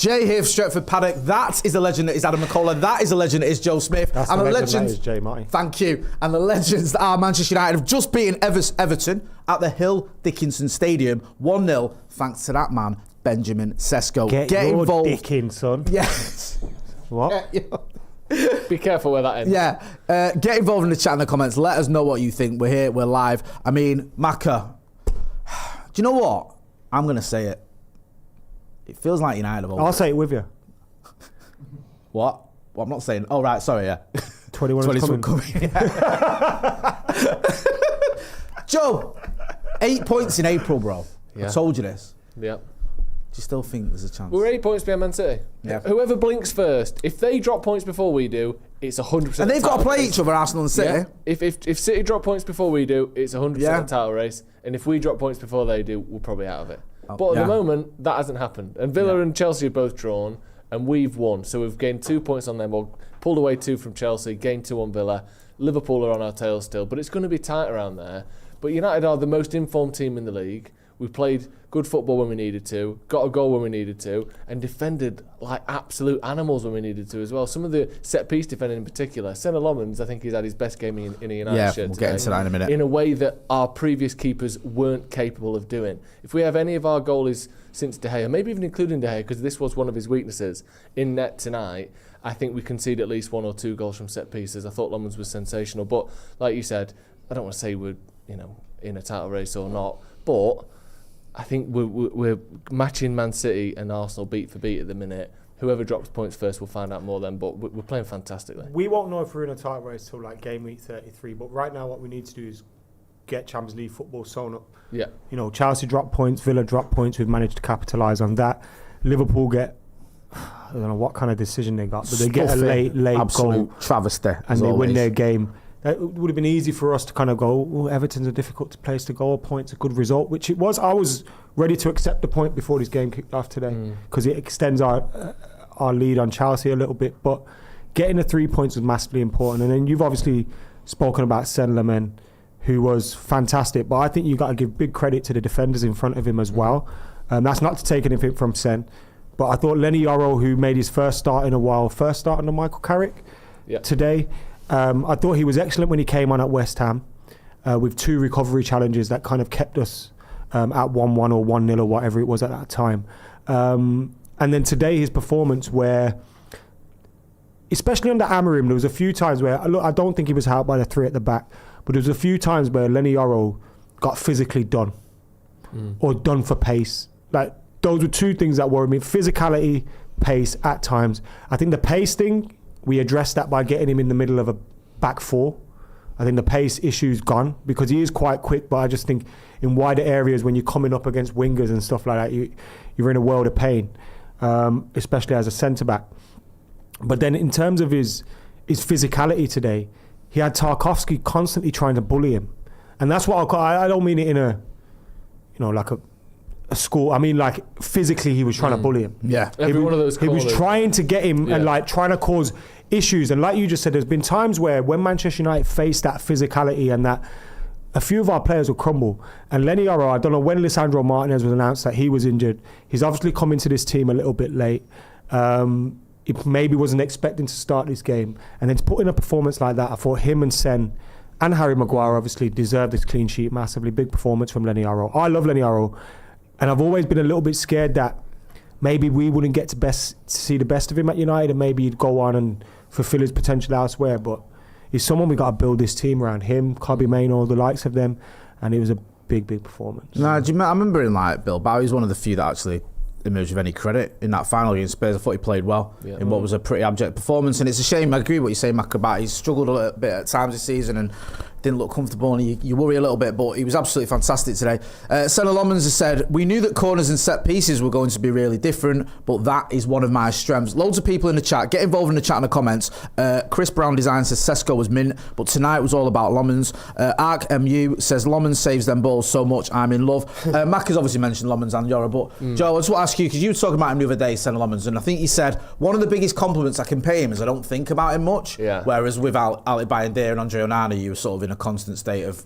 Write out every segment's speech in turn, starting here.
Jay here for Stretford, Paddock. That is a legend that is Adam McKola. That is a legend that is Joe Smith. That's and the the legend legends, that is Jay Marty. Thank you. And the legends that are Manchester United have just beaten Everton at the Hill Dickinson Stadium 1-0 thanks to that man, Benjamin Cesco. Get involved. Dickin, son. Yes. What? Be careful where that ends. Yeah. Get involved in the chat in the comments. Let us know what you think. We're here. We're live. I mean, Macca, do you know what? I'm going to say it. It feels like United have I'll say it with you. What? Well, I'm not saying... Oh, right. Sorry, yeah. 21 is coming. Yeah. Joe, 8 points in April, bro. Yeah. I told you this. Yeah. Do you still think there's a chance? We're 8 points behind Man City. Yeah. Whoever blinks first, if they drop points before we do, it's 100%. And they've got to play each other, Arsenal and City. Yeah. If City drop points before we do, it's 100% title race. And if we drop points before they do, we're probably out of it. But at the moment, that hasn't happened. And Villa and Chelsea have both drawn, and we've won. So we've gained 2 points on them, or pulled away 2 from Chelsea, gained 2 on Villa. Liverpool are on our tail still, but it's going to be tight around there. But United are the most informed team in the league. We played good football when we needed to, got a goal when we needed to, and defended like absolute animals when we needed to as well. Some of the set-piece defending in particular. Senna Lomans, I think he's had his best game in a United shirt we'll get into that in a minute. In a way that our previous keepers weren't capable of doing. If we have any of our goalies since De Gea, maybe even including De Gea, because this was one of his weaknesses, in net tonight, I think we concede at least 1 or 2 goals from set-pieces. I thought Lomans was sensational. But like you said, I don't want to say we're in a title race or not, but I think we're matching Man City and Arsenal beat for beat at the minute. Whoever drops points first, we'll find out more then, but we're playing fantastically. We won't know if we're in a title race till like game week 33, but right now what we need to do is get Champions League football sewn up. Yeah. Chelsea drop points, Villa drop points, we've managed to capitalise on that. Liverpool get, I don't know what kind of decision they got, but they get a late absolute goal. travesty. And they win their game. It would have been easy for us to kind of go, Everton's a difficult place to go, a point's a good result, which it was. I was ready to accept the point before this game kicked off today because it extends our lead on Chelsea a little bit. But getting the 3 points was massively important. And then you've obviously spoken about Sen Lamen, who was fantastic. But I think you've got to give big credit to the defenders in front of him as well. That's not to take anything from Sen. But I thought Lenny Yoro, who made his first start in a while, first start under Michael Carrick today, I thought he was excellent when he came on at West Ham with 2 recovery challenges that kind of kept us at 1-1 or 1-0 or whatever it was at that time. And then today his performance where, especially under Amorim, there was a few times where, look, I don't think he was helped by the 3 at the back, but there was a few times where Lenny Yoro got physically done or done for pace. Like, those were 2 things that worried me. Physicality, pace at times. I think the pace thing, we addressed that by getting him in the middle of a back 4. I think the pace issue's gone because he is quite quick, but I just think in wider areas when you're coming up against wingers and stuff like that, you're in a world of pain, especially as a centre-back. But then in terms of his physicality today, he had Tarkowski constantly trying to bully him. And that's what I don't mean it in a, like a school. I mean, like, physically he was trying to bully him. Yeah. Every one of those corners. He was trying to get him and like trying to cause issues. And like you just said, there's been times where when Manchester United faced that physicality and that a few of our players will crumble. And Lenny Yoro, I don't know when Lisandro Martinez was announced that he was injured. He's obviously come into this team a little bit late. He maybe wasn't expecting to start this game. And then to put in a performance like that, I thought him and Sen and Harry Maguire obviously deserved this clean sheet massively. Big performance from Lenny Yoro. I love Lenny Yoro. And I've always been a little bit scared that maybe we wouldn't get to see the best of him at United and maybe he'd go on and fulfill his potential elsewhere. But he's someone we got to build this team around. Him, Kobbie Mainoo, the likes of them. And it was a big, big performance. No, I remember in Bilbao, he's one of the few that actually emerged with any credit in that final against Spurs. I thought he played well in what was a pretty abject performance. And it's a shame, I agree with what you say, Mac, about he's struggled a little bit at times this season and didn't look comfortable, and you worry a little bit, but he was absolutely fantastic today. Senna Lomans has said, we knew that corners and set pieces were going to be really different, but that is one of my strengths. Loads of people in the chat. Get involved in the chat in the comments. Chris Brown Design says Cesco was mint, but tonight was all about Lomans. Arc MU says Lomans saves them balls so much, I'm in love. Mac has obviously mentioned Lomans and Yoro, but Joe, I just want to ask you, because you were talking about him the other day, Senna Lomans, and I think you said one of the biggest compliments I can pay him is I don't think about him much, whereas with Ali Bayandere and Andre Onana, you were sort of in a constant state of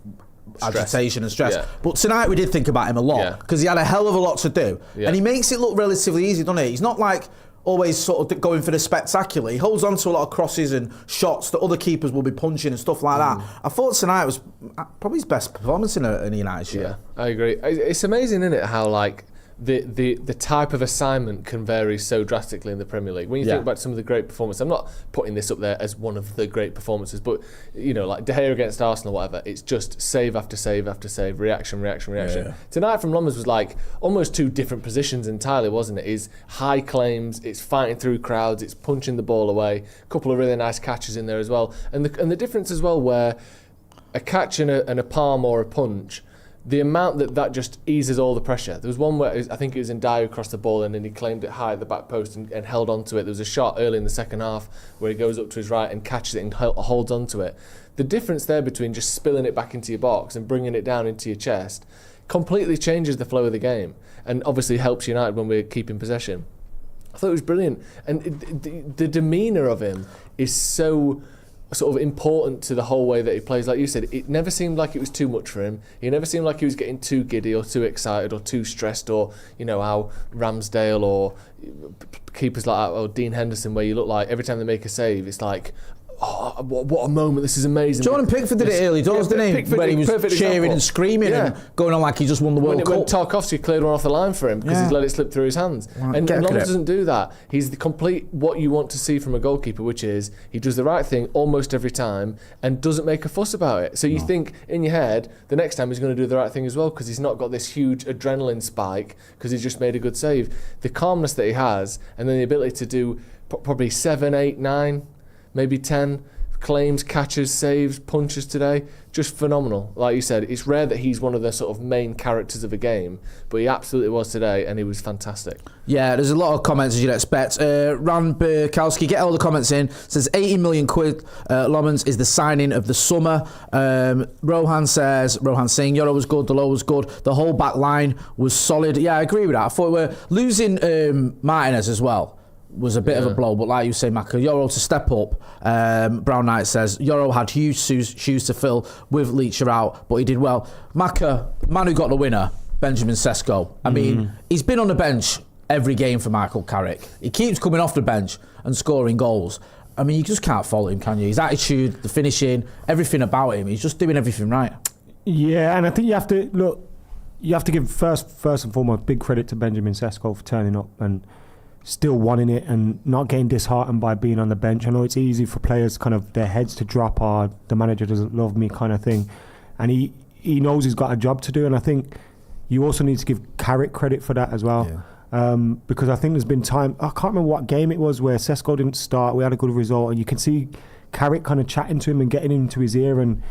agitation and stress. But tonight we did think about him a lot because he had a hell of a lot to do. And he makes it look relatively easy, doesn't he? He's not like always sort of going for the spectacular. He holds on to a lot of crosses and shots that other keepers will be punching and stuff like that. I thought tonight was probably his best performance in a United shirt. Yeah, I agree. It's amazing, isn't it, how like the type of assignment can vary so drastically in the Premier League. When you think about some of the great performances, I'm not putting this up there as one of the great performances, but like De Gea against Arsenal, whatever, it's just save after save after save, reaction. Tonight from Lommers was like almost two different positions entirely, wasn't it? It's high claims, it's fighting through crowds, it's punching the ball away, a couple of really nice catches in there as well, and the difference as well where a catch and a palm or a punch, the amount that just eases all the pressure. There was one where I think it was Ndiaye across the ball and then he claimed it high at the back post and held on to it. There was a shot early in the second half where he goes up to his right and catches it and holds on to it. The difference there between just spilling it back into your box and bringing it down into your chest completely changes the flow of the game and obviously helps United when we're keeping possession. I thought it was brilliant. And the demeanour of him is so sort of important to the whole way that he plays. Like you said, it never seemed like it was too much for him. He never seemed like he was getting too giddy or too excited or too stressed, or how Ramsdale or keepers like that, or Dean Henderson, where you look like every time they make a save, it's like, oh, what a moment, this is amazing. Jordan Pickford did it early doors, didn't he? Pickford, where he was cheering example. And screaming and going on like he just won the World Cup. When Tarkowski cleared one off the line for him because he's let it slip through his hands. Right, and Lommers doesn't do that. He's the complete what you want to see from a goalkeeper, which is he does the right thing almost every time and doesn't make a fuss about it. So you think in your head the next time he's going to do the right thing as well because he's not got this huge adrenaline spike because he's just made a good save. The calmness that he has and then the ability to do probably 7, 8, 9, maybe 10 claims, catches, saves, punches today, just phenomenal. Like you said, it's rare that he's one of the sort of main characters of a game, but he absolutely was today, and he was fantastic. Yeah, there's a lot of comments as you'd expect. Ran Burkowski, get all the comments in. Says 80 million quid. Lommans is the signing of the summer. Rohan Singh, Yoro was good, Delo was good. The whole back line was solid. Yeah, I agree with that. I thought we were losing Martinez as well. Was a bit of a blow, but like you say, Maka, Yoro to step up. Brown Knight says Yoro had huge shoes to fill with Leacher out, but he did well. Maka, man who got the winner, Benjamin Cesco. I mean, he's been on the bench every game for Michael Carrick. He keeps coming off the bench and scoring goals. I mean, you just can't fault him, can you? His attitude, the finishing, everything about him. He's just doing everything right. Yeah, and I think you have to give first and foremost big credit to Benjamin Cesco for turning up and still wanting it and not getting disheartened by being on the bench. I know it's easy for players kind of their heads to drop, or the manager doesn't love me kind of thing, and he knows he's got a job to do. And I think you also need to give Carrick credit for that as well. Because I think there's been time, I can't remember what game it was where Cesco didn't start, we had a good result, and you can see Carrick kind of chatting to him and getting into his ear. And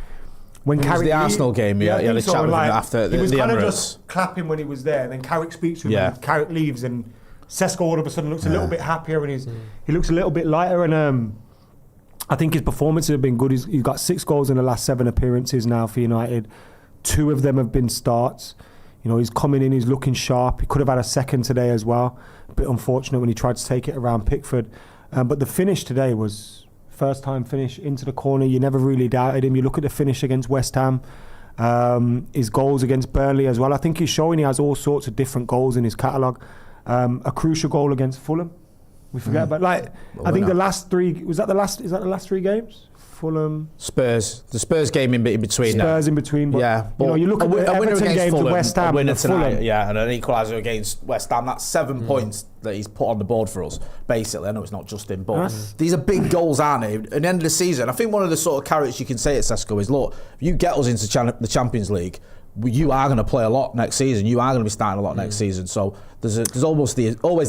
when Carrick, was the Arsenal game, he had a chat with him after he was the kind Emirates. of just clapping when he was there, and then Carrick speaks to him and Carrick leaves, and Cesco all of a sudden looks a little bit happier, and he looks a little bit lighter. And I think his performances have been good. He's got 6 goals in the last 7 appearances now for United. 2 of them have been starts. He's coming in, he's looking sharp. He could have had a second today as well. A bit unfortunate when he tried to take it around Pickford. But the finish today was first time finish into the corner. You never really doubted him. You look at the finish against West Ham, his goals against Burnley as well. I think he's showing he has all sorts of different goals in his catalogue. A crucial goal against Fulham. We forget about I think the last 3 is that the last 3 games? Fulham, Spurs. The Spurs game in between. Spurs in between. But, but you look at the Everton games, Fulham, the West Ham, and Fulham. Yeah, and an equaliser against West Ham. That's 7 points that he's put on the board for us. Basically, I know it's not just him, but these are big goals, aren't they? At the end of the season, I think one of the sort of carrots you can say at Cesco is, look, if you get us into the Champions League, you are going to play a lot next season. You are going to be starting a lot next season. So there's always the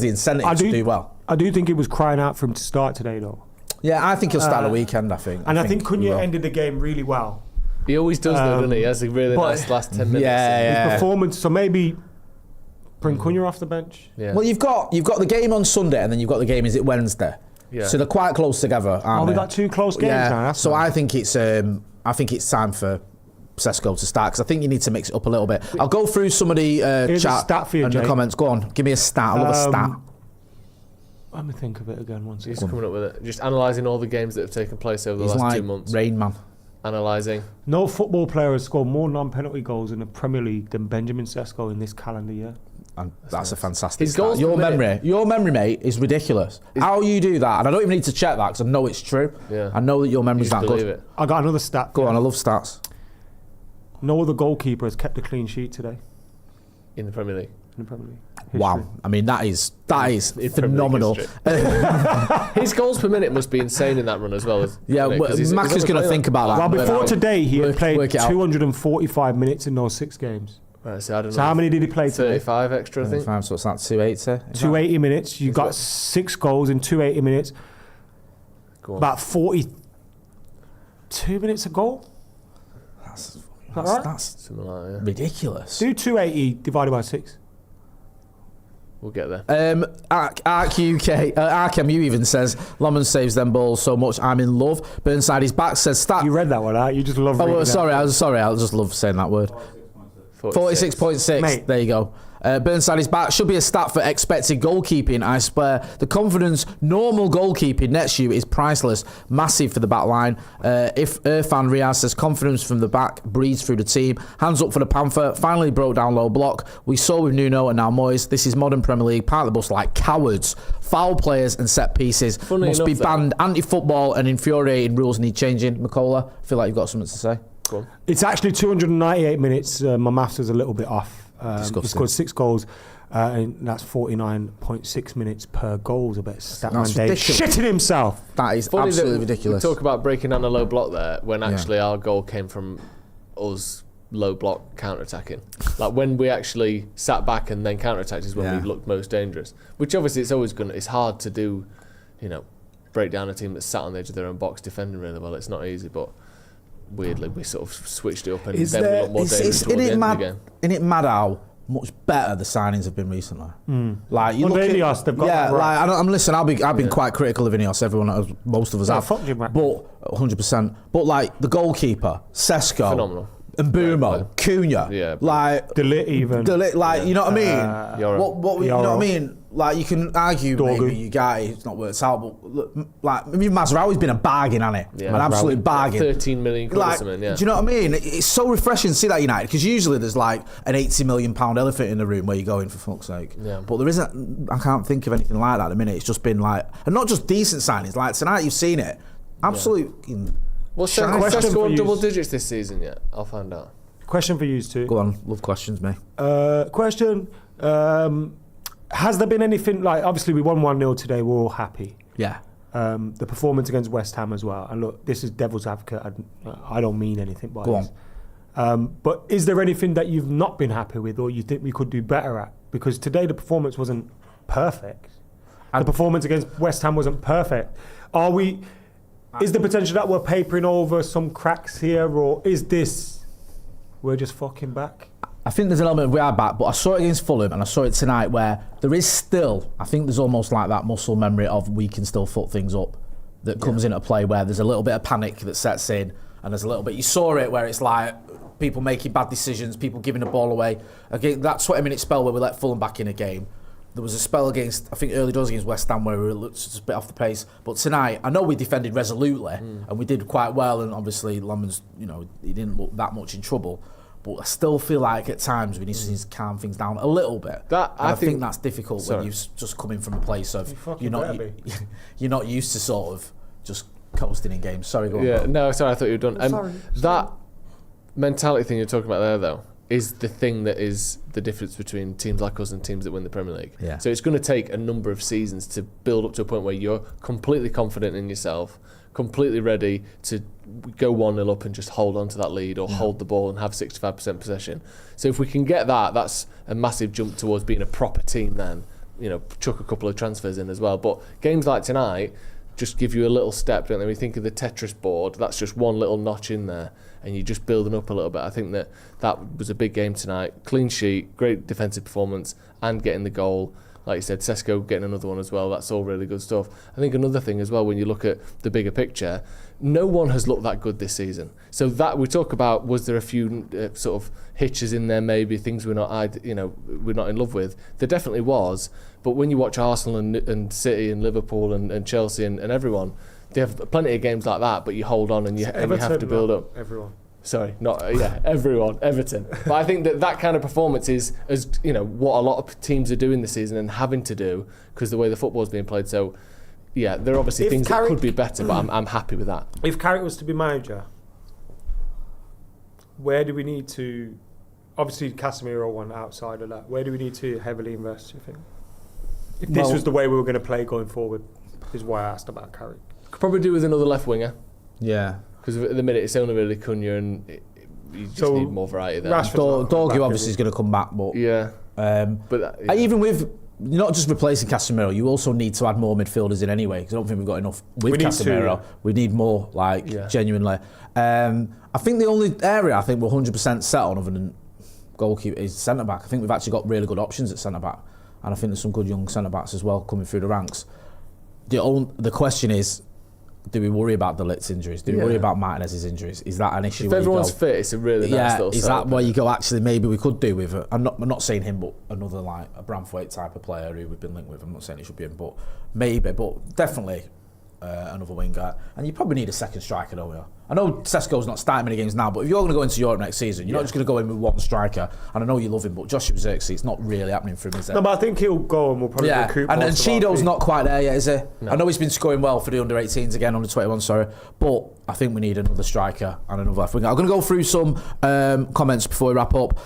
incentive to do well. I do think it was crying out for him to start today, though. Yeah, I think he'll start the weekend, I think. And I think Cunha ended the game really well. He always does, though, doesn't he? He has a really nice last 10 minutes. His performance, so maybe bring Cunha off the bench. Yeah. Well, you've got the game on Sunday, and then you've got the game, is it Wednesday? Yeah. So they're quite close together, aren't they? We've got 2 close games now. So I think it's time for Cesco to start, because I think you need to mix it up a little bit. I'll go through some of the chat stat for you, and Jake. The comments. Go on, give me a stat. I love a stat. Let me think of it again once. He's coming up with it. Just analysing all the games that have taken place over the last 2 months. Rain Man. analysing. No football player has scored more non-penalty goals in the Premier League than Benjamin Cesco in this calendar year. And that's a fantastic His stat. goals Your per minute. memory, mate, is ridiculous. How you do that, and I don't even need to check that because I know it's true. Yeah. I know that your memory's that good. It. I got another stat. Go on, I love stats. No other goalkeeper has kept a clean sheet today In the Premier League. in the Premier League. Wow, History. I mean that is In phenomenal. Premier League His goals per minute must be insane in that run as well. Yeah, Max is going to think about that. Well, before today, he had played work it out. 245 minutes in those 6 games. Right, so I don't So know. how many did he play today? 35 extra, I think. So what's that? 280. 280 minutes. You got 6 goals in 280 minutes. Go on. About 42 minutes a goal. That's right? that's Something like that, yeah. ridiculous. Do 280 divided by 6. We'll get there. Arc MU even says Lomond saves them balls so much. I'm in love. Burnside is back. Says stat. You read that one out. You just love reading that. Sorry. I just love saying that word. 46.6. Mate. There you go. Burnside is back. Should be a stat for expected goalkeeping. I swear. The confidence normal goalkeeping next year is priceless. Massive for the back line. If Irfan Riaz says confidence from the back breathes through the team. Hands up for the Panther. Finally broke down low block. We saw with Nuno and now Moyes. This is modern Premier League. Part of the bus like cowards. Foul players and set pieces must be banned. Anti-football and infuriating rules need changing. McKola, I feel like you've got something to say. Go on. It's actually 298 minutes. My maths is a little bit off. He scored 6 goals, and that's 49.6 minutes per goal. I bet Statman Dave shitting himself. That is Funny absolutely that ridiculous. We talk about breaking down a low block there when actually our goal came from us low block counter-attacking. Like when we actually sat back and then counter-attacked is when we looked most dangerous. Which obviously it's hard to do, break down a team that's sat on the edge of their own box defending really well. It's not easy, but weirdly we sort of switched it up and then we looked more dangerous towards the end of the game. Isn't it mad how much better the signings have been recently? Like you look at Ineos, they've got that right. like I'm listening. I've been quite critical of Ineos. Everyone, most of us have. Fuck Jim Ratcliffe. But 100%. But like the goalkeeper, Cesco, Phenomenal. and Bumo, Cunha, like Delit even. like you know what I mean? Yoro. You know what I mean? Like you can argue maybe Ugarte it's not worked out, but look, like I mean Mazraoui's been a bargain, hasn't he? Yeah. An absolute bargain. 13 million quid or something, Do you know what I mean? It's so refreshing to see that United because usually there's like an £80 million elephant in the room where you're going for fuck's sake. Yeah. But there isn't. I can't think of anything like that at the minute. It's just been like, and not just decent signings. Like tonight, you've seen it. Absolutely. Well, Cesco on double digits this season yet? I'll find out. Question for you two. Go on, love questions, mate. Question. Has there been anything, like, obviously we won 1-0 today, we're all happy. Yeah. The performance against West Ham as well. And look, this is devil's advocate. I don't mean anything by this. Go on. But is there anything that you've not been happy with or you think we could do better at? Because today the performance wasn't perfect. The performance against West Ham wasn't perfect. Is the potential that we're papering over some cracks here, or is this we're just fucking back? I think there's an element of we are back, but I saw it against Fulham and I saw it tonight where there is still, I think there's almost like that muscle memory of we can still foot things up that comes into play where there's a little bit of panic that sets in and there's a little bit, you saw it where it's like people making bad decisions, people giving the ball away. Again, that 20-minute spell where we let Fulham back in a game. There was a spell against, I think early doors against West Ham where we were just a bit off the pace. But tonight, I know we defended resolutely and we did quite well and obviously Lomond's, he didn't look that much in trouble. But I still feel like at times we need to calm things down a little bit. I think that's difficult when you're just coming from a place of you're not used to sort of just coasting in games. Sorry, go on. Yeah, no, sorry, I thought you were done. Sorry. That mentality thing you're talking about there, though, is the thing that is the difference between teams like us and teams that win the Premier League. Yeah. So it's going to take a number of seasons to build up to a point where you're completely confident in yourself, completely ready to go 1-0 up and just hold on to that lead or hold the ball and have 65% possession. So if we can get that, that's a massive jump towards being a proper team then. Chuck a couple of transfers in as well. But games like tonight just give you a little step, don't they? When you think of the Tetris board, that's just one little notch in there and you're just building up a little bit. I think that was a big game tonight. Clean sheet, great defensive performance and getting the goal. Like you said, Cesco getting another one as well. That's all really good stuff. I think another thing as well, when you look at the bigger picture, no one has looked that good this season. So that we talk about, was there a few sort of hitches in there, maybe things we're not in love with? There definitely was. But when you watch Arsenal and City and Liverpool and Chelsea and everyone, they have plenty of games like that, but you hold on and you have to build up. Everyone. Sorry, not everyone. Everton. But I think that kind of performance is, as you know, what a lot of teams are doing this season and having to do because the way the football is being played. So, yeah, there are obviously things that could be better, but I'm happy with that. If Carrick was to be manager, where do we need to? Obviously, Casemiro one outside of that. Where do we need to heavily invest? You think? If this was the way we were going to play going forward, is why I asked about Carrick. Could probably do with another left winger. Yeah. Because at the minute it's only really Cunha and you just need more variety there. Dorgu obviously is going to come back, but even with not just replacing Casemiro, you also need to add more midfielders in anyway. Because I don't think we've got enough with Casemiro. We need more, genuinely. I think the only area I think we're 100% set on, other than goalkeeper, is centre back. I think we've actually got really good options at centre back, and I think there's some good young centre backs as well coming through the ranks. The question is, do we worry about the Litz injuries? Do we worry about Martinez's injuries? Is that an issue? If everyone's fit, it's a really nice little is that where you go, actually, maybe we could do with it? I'm not saying him, but another like a Branthwaite type of player who we've been linked with. I'm not saying he should be in, but maybe, but definitely another winger. And you probably need a second striker, don't you? I know Cesco's not starting many games now, but if you're going to go into Europe next season, you're not just going to go in with one striker. And I know you love him, but Joshua Zirkzee, it's not really happening for him, is it? No, but I think he'll go and we'll probably recoup. And Cheedo's not quite there yet, is he? No. I know he's been scoring well for the under-18s again, under-21, sorry. But I think we need another striker and another left winger. I'm going to go through some comments before we wrap up.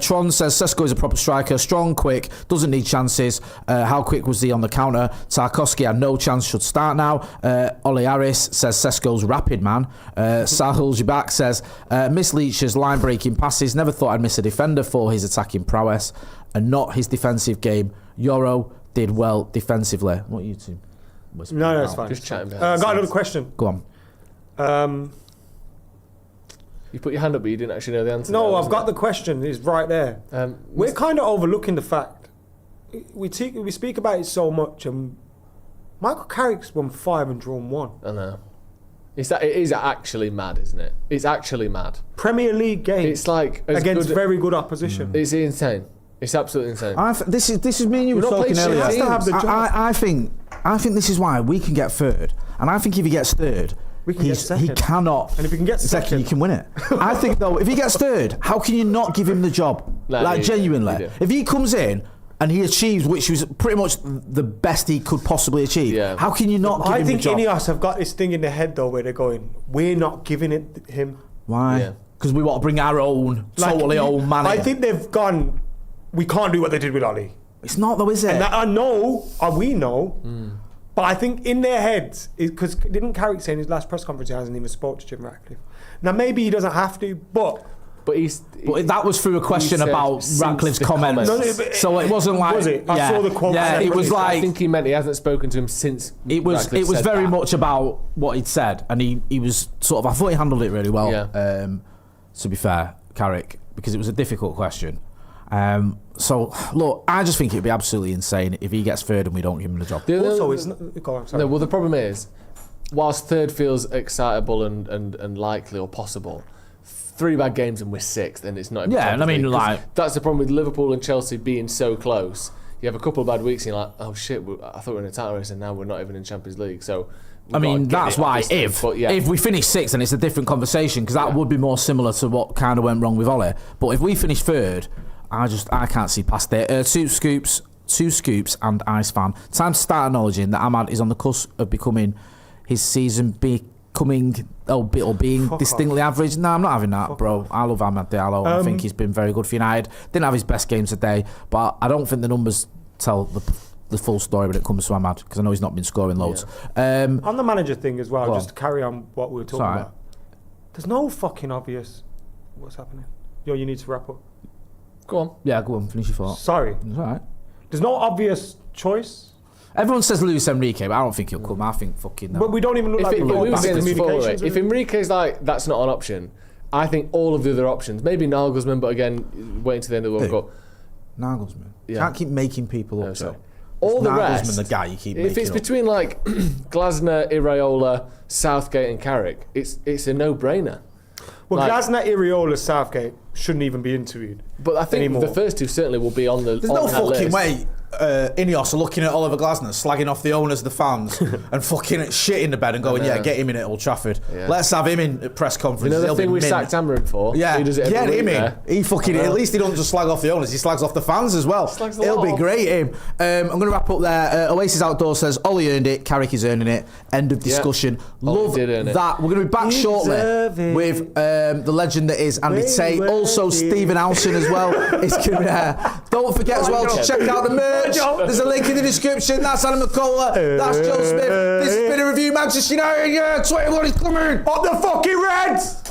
Tron says, Cesco is a proper striker, strong, quick, doesn't need chances. How quick was he on the counter? Tarkowski had no chance, should start now. Ollie Harris says, Cesco's rapid, man. Sahul Jabak says, miss Leach's line-breaking passes. Never thought I'd miss a defender for his attacking prowess and not his defensive game. Yoro did well defensively. What are you two? No, it's fine. Just chatting. I got another question. Go on. You put your hand up, but you didn't actually know the answer. No, I've got the question. It's right there. We're kind of overlooking the fact we speak about it so much. And Michael Carrick's won 5 and drawn 1. I know. It is actually mad, isn't it? It's actually mad. Premier League game. It's like against very good opposition. It's insane. It's absolutely insane. This is me and you were talking earlier. I think this is why we can get third, and I think if he gets third, he cannot. And if he can get second, he can win it. I think though, if he gets third, how can you not give him the job? Genuinely, if he comes in and he achieves, which was pretty much the best he could possibly achieve. Yeah. How can you not give him the job? I think Ineos have got this thing in their head, though, where they're going, we're not giving it him. Why? Because we want to bring our own, totally own man in. I think they've gone, we can't do what they did with Ollie. It's not, though, is it? And I know, we know, but I think in their heads, because didn't Carrick say in his last press conference he hasn't even spoke to Jim Ratcliffe? Now, maybe he doesn't have to, but that was through a question about Ratcliffe's comments. So it wasn't like... Was it? I saw the quote. Yeah, it was like... I think he meant he hasn't spoken to him since It was very much about what he'd said. And he was sort of... I thought he handled it really well, to be fair, Carrick, because it was a difficult question. So, look, I just think it'd be absolutely insane if he gets third and we don't give him the job. Also, it's not... Go on, sorry. No, well, the problem is, whilst third feels excitable and likely or possible... 3 bad games and we're 6th, and it's not. Yeah, and I mean, like that's the problem with Liverpool and Chelsea being so close. You have a couple of bad weeks, and you're like, oh shit, I thought we were in a title race, and now we're not even in Champions League. So, I mean, that's why if we finish 6th, then it's a different conversation because that would be more similar to what kind of went wrong with Ollie. But if we finish 3rd, I can't see past it. Two scoops, and Ice Fan. Time to start acknowledging that Ahmad is on the cusp of becoming his season being distinctly average. No, I'm not having that, bro. I love Ahmad Diallo. I think he's been very good for United. Didn't have his best game today, but I don't think the numbers tell the full story when it comes to Ahmad because I know he's not been scoring loads. On the manager thing as well, just to carry on what we were talking about. There's no fucking obvious what's happening. You need to wrap up. Go on. Yeah, go on. Finish your thought. Sorry. It's all right. There's no obvious choice. Everyone says Luis Enrique, but I don't think he'll come. I think fucking no. But we don't even look like we're back to communications. If Enrique's like, that's not an option, I think all of the other options, maybe Nagelsmann, but again, waiting to the end of the World Cup. Nagelsmann? You can't keep making people up, so. All the rest, Nagelsmann, the guy you keep making if it's up. between like Glasner, Iraola, Southgate and Carrick, it's a no-brainer. Well, Glasner, Iraola, Southgate shouldn't even be interviewed. But I think the first two certainly will be on the There's no fucking way Ineos are looking at Oliver Glasner slagging off the owners, the fans, and fucking shit in the bed and going, yeah, get him in at Old Trafford. Yeah. Let's have him in at press conferences. You know the thing we sacked Amarin for? Yeah, he does it get him in. There. He fucking, at least he doesn't just slag off the owners, he slags off the fans as well. It'll be great, him. I'm going to wrap up there. Oasis Outdoor says, Ollie earned it, Carrick is earning it. End of discussion. Love that. We're going to be back shortly with the legend that is Andy Tate. Also, Stephen Howson as well is going to be there. Don't forget as well to check out the merch. There's a link in the description. That's Adam McKola. That's Joe Smith. This has been a review, Manchester United. Yeah, 21 is coming. On the fucking Reds!